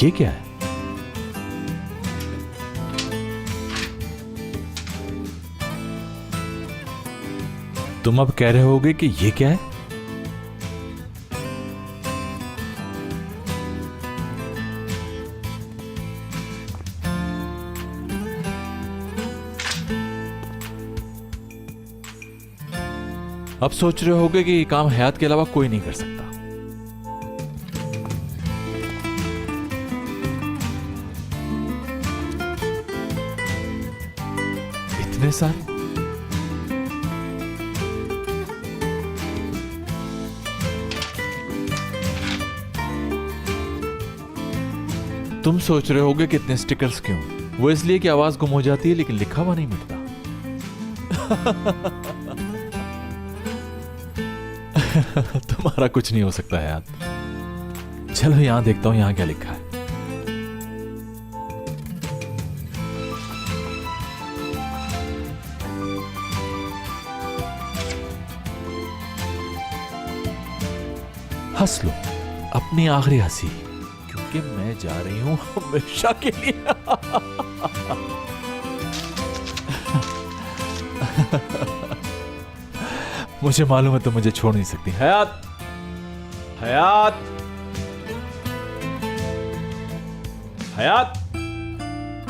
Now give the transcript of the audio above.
ये क्या है? तुम अब कह रहे होगे कि ये क्या है? अब सोच रहे होगे कि ये काम हयात के अलावा कोई नहीं कर सकता। इतने सारे? तुम सोच रहे होगे कि इतने स्टिकर्स क्यों? वो इसलिए कि आवाज गुम हो जाती है लेकिन लिखा हुआ नहीं मिटता। तुम्हारा कुछ नहीं हो सकता है यार। चलो यहां देखता हूं यहां क्या लिखा है। हंस लो अपनी आखिरी हंसी, क्योंकि मैं जा रही हूं हमेशा के लिए। मुझे मालूम है तुम मुझे छोड़ नहीं सकती। हयात, हयात, हयात।